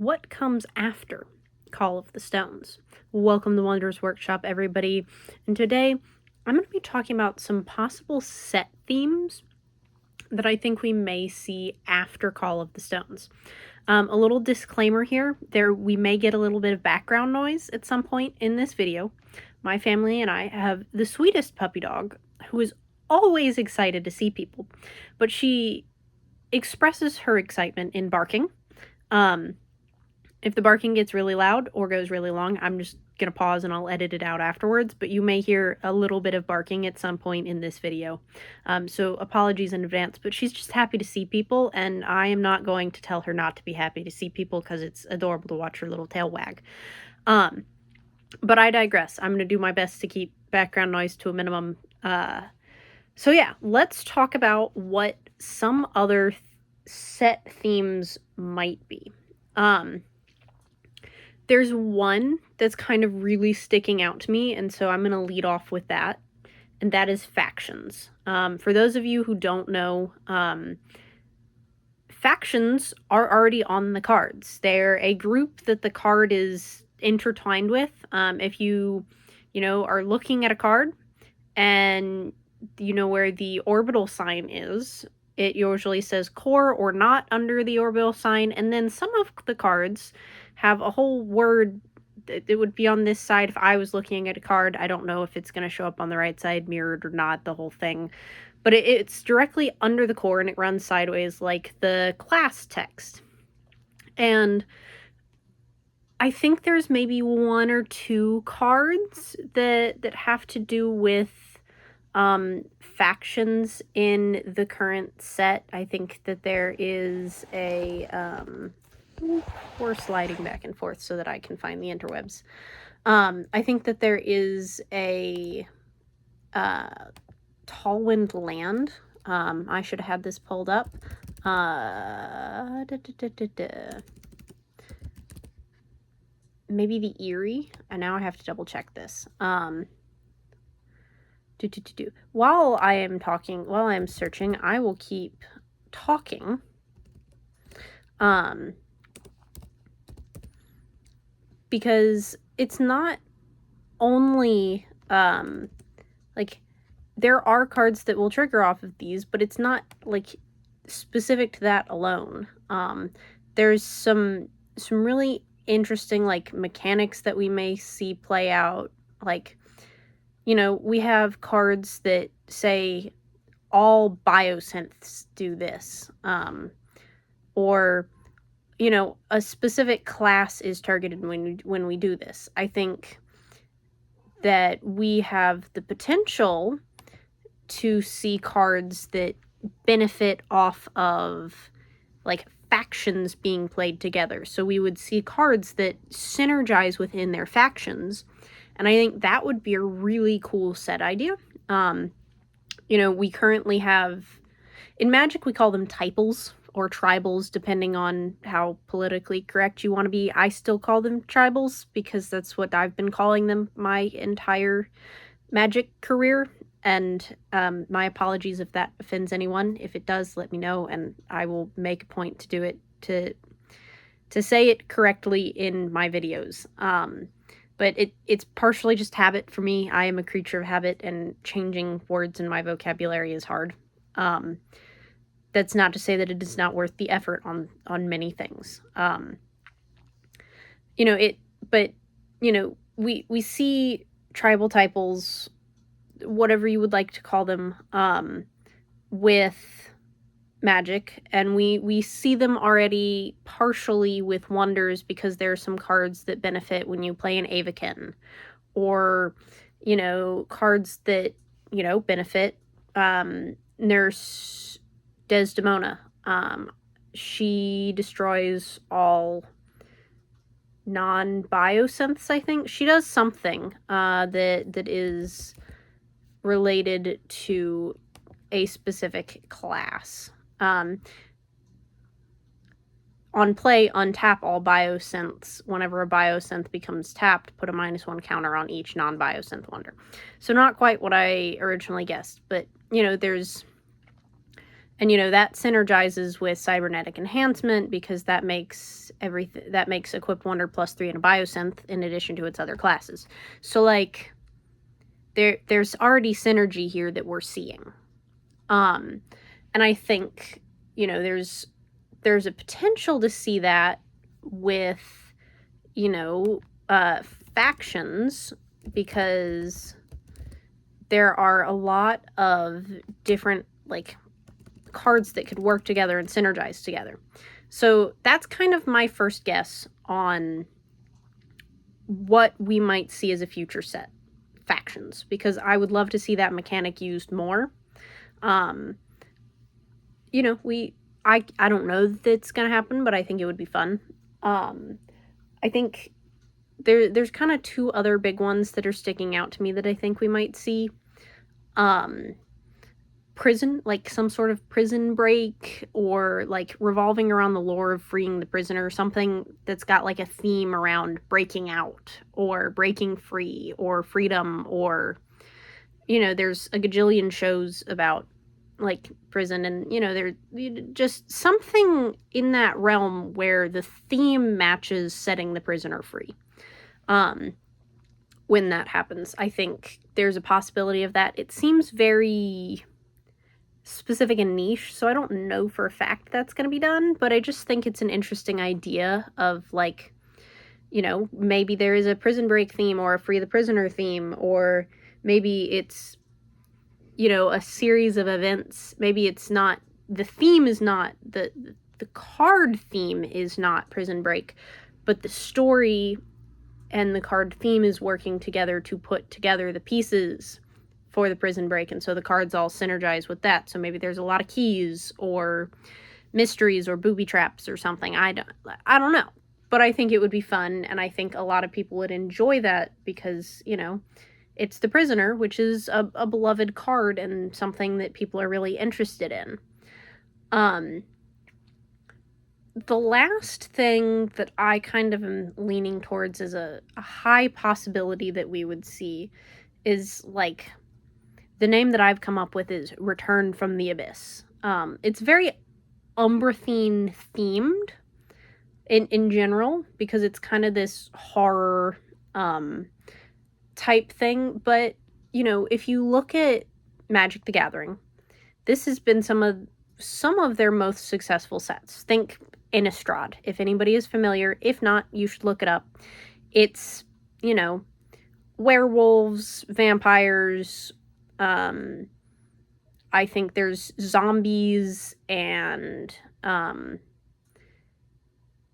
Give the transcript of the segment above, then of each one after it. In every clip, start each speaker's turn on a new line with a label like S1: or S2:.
S1: what comes after Call of the Stones? Welcome to Wonders Workshop, everybody. And today I'm going to be talking about some possible set themes that I think we may see after Call of the Stones. A little disclaimer here, we may get a little bit of background noise at some point in this video. My family and I have the sweetest puppy dog who is always excited to see people, but she expresses her excitement in barking. If the barking gets really loud or goes really long, I'm just going to pause and I'll edit it out afterwards, but you may hear a little bit of barking at some point in this video. So apologies in advance, but she's just happy to see people, and I am not going to tell her not to be happy to see people because it's adorable to watch her little tail wag. But I digress. I'm going to do my best to keep background noise to a minimum. So yeah, let's talk about what some other set themes might be. There's one that's kind of really sticking out to me, and so I'm going to lead off with that, and that is factions. For those of you who don't know, factions are already on the cards. They're a group that the card is intertwined with. If you are looking at a card and you know where the orbital sign is, it usually says core or not under the orbital sign, and then some of the cards have a whole word that it would be on this side. If I was looking at a card, I don't know if it's going to show up on the right side, mirrored or not, the whole thing. But it's directly under the core, and it runs sideways like the class text. And I think there's maybe one or two cards that have to do with factions in the current set. I think that there is a we're sliding back and forth so that I can find the interwebs. I think that there is a Tallwind Land. I should have had this pulled up. Maybe the Erie, and now I have to double check this. While I am searching, I will keep talking. Because it's not only, like, there are cards that will trigger off of these, but it's not, like, specific to that alone. There's some really interesting, like, mechanics that we may see play out. Like, we have cards that say all biosynths do this, or a specific class is targeted when we do this. I think that we have the potential to see cards that benefit off of, like, factions being played together. So we would see cards that synergize within their factions, and I think that would be a really cool set idea. We currently have, in Magic, we call them typals or tribals, depending on how politically correct you want to be. I still call them tribals because that's what I've been calling them my entire Magic career. And my apologies if that offends anyone. If it does, let me know, and I will make a point to do it, to say it correctly in my videos. But it's partially just habit for me. I am a creature of habit, and changing words in my vocabulary is hard. That's not to say that it is not worth the effort on many things. We see tribal typals, whatever you would like to call them, with Magic, and we see them already partially with Wonders because there are some cards that benefit when you play an Avakin, or cards that benefit Nurse Desdemona. She destroys all non-biosynths, I think. She does something that is related to a specific class. On play, untap all biosynths. Whenever a biosynth becomes tapped, put a -1 counter on each non-biosynth wonder. So not quite what I originally guessed, but there's And, that synergizes with cybernetic enhancement because that makes everything that makes Equipped Wonder +3 in a biosynth in addition to its other classes. So like there's already synergy here that we're seeing. And I think, you know, there's a potential to see that with, you know, factions, because there are a lot of different like cards that could work together and synergize together. So that's kind of my first guess on what we might see as a future set factions, because I would love to see that mechanic used more. You know, I don't know that it's gonna happen, but I think it would be fun. I think there's kind of two other big ones that are sticking out to me that I think we might see. Prison, like some sort of prison break, or like revolving around the lore of freeing the prisoner, something that's got like a theme around breaking out or breaking free or freedom, or, you know, there's a gajillion shows about like prison, and, you know, there's just something in that realm where the theme matches setting the prisoner free. When that happens, I think there's a possibility of that. It seems very specific and niche, so I don't know for a fact that's going to be done, but I just think it's an interesting idea of, like, you know, maybe there is a prison break theme or a free the prisoner theme, or maybe it's, you know, a series of events. Maybe it's not, the theme is not, the card theme is not prison break, but the story and the card theme is working together to put together the pieces for the prison break, and so the cards all synergize with that. So maybe there's a lot of keys or mysteries or booby traps or something. I don't know, but I think it would be fun, and I think a lot of people would enjoy that because, you know, it's the prisoner, which is a beloved card and something that people are really interested in. The last thing that I kind of am leaning towards as a high possibility that we would see is, like, the name that I've come up with is Return from the Abyss. It's very Umbrathine themed in general, because it's kind of this horror type thing. But, you know, if you look at Magic the Gathering, this has been some of their most successful sets. Think Innistrad, if anybody is familiar. If not, you should look it up. It's, you know, werewolves, vampires, I think there's zombies, and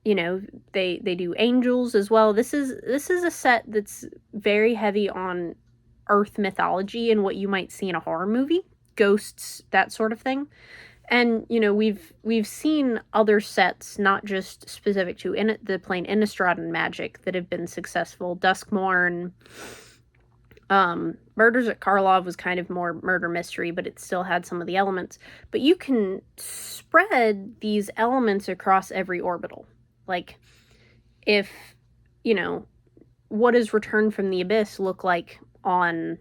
S1: you know, they do angels as well. This is a set that's very heavy on earth mythology and what you might see in a horror movie, ghosts, that sort of thing. And, you know, we've seen other sets, not just specific to the plain Innistrad and Magic, that have been successful. Duskmourn, Murders at Karlov was kind of more murder mystery, but it still had some of the elements. But you can spread these elements across every orbital. Like, if, you know, what does Return from the Abyss look like on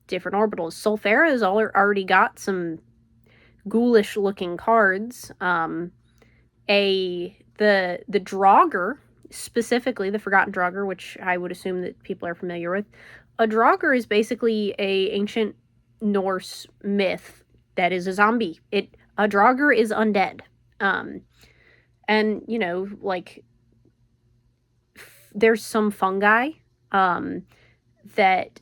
S1: different orbitals? Sulfera has already got some ghoulish looking cards. The Draugr, specifically the Forgotten Draugr, which I would assume that people are familiar with. A Draugr is basically a ancient Norse myth that is a zombie. A Draugr is undead. And, you know, like, there's some fungi that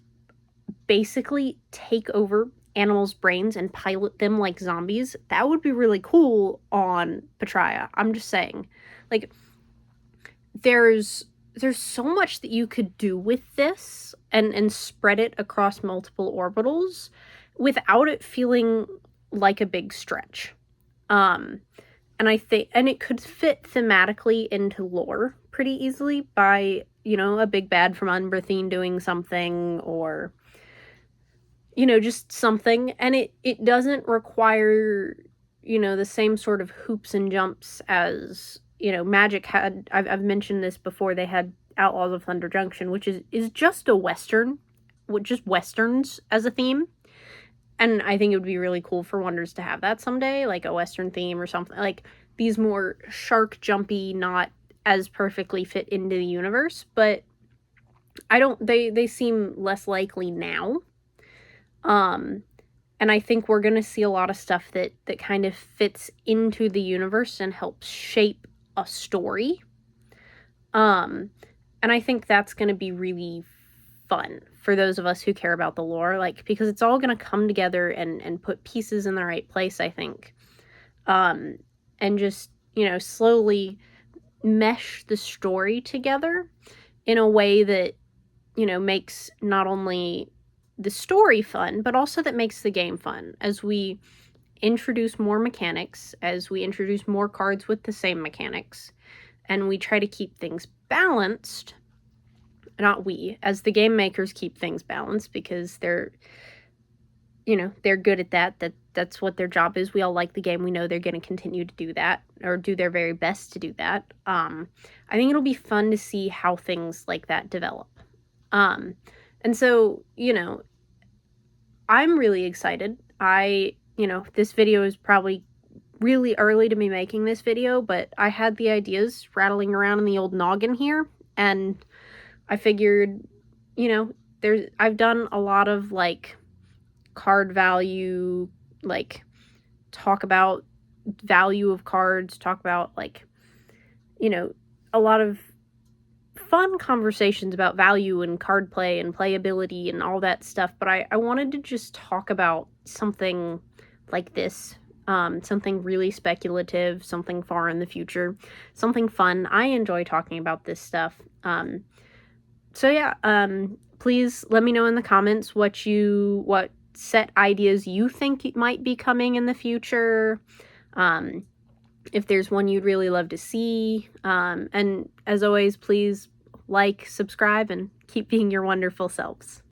S1: basically take over animals' brains and pilot them like zombies. That would be really cool on Petraea. I'm just saying. Like, there's so much that you could do with this and spread it across multiple orbitals without it feeling like a big stretch. And I think, and it could fit thematically into lore pretty easily by, you know, a big bad from Umbrathine doing something, or, you know, just something. And it doesn't require, you know, the same sort of hoops and jumps as, you know, Magic had. I've mentioned this before. They had Outlaws of Thunder Junction, which is just a Western, with just Westerns as a theme. And I think it would be really cool for Wonders to have that someday, like a Western theme or something. Like, these more shark jumpy, not as perfectly fit into the universe, but they seem less likely now. And I think we're going to see a lot of stuff that kind of fits into the universe and helps shape a story. And I think that's going to be really fun for those of us who care about the lore, like, because it's all going to come together and put pieces in the right place, I think. And just, slowly mesh the story together in a way that, makes not only the story fun, but also that makes the game fun as we introduce more mechanics, as we introduce more cards with the same mechanics, and we try to keep things balanced. Not we, as the game makers, keep things balanced, because they're good at that's what their job is. We all like the game. We know they're going to continue to do that, or do their very best to do that. I think it'll be fun to see how things like that develop. And so, I'm really excited. This video is probably really early to be making this video, but I had the ideas rattling around in the old noggin here, and I figured, I've done a lot of, like, card value, like, talk about value of cards, talk about, like, a lot of fun conversations about value and card play and playability and all that stuff, but I wanted to just talk about something like this, something really speculative, something far in the future, something fun. I enjoy talking about this stuff. So yeah, please let me know in the comments what set ideas you think might be coming in the future. If there's one you'd really love to see. And as always, please like, subscribe, and keep being your wonderful selves.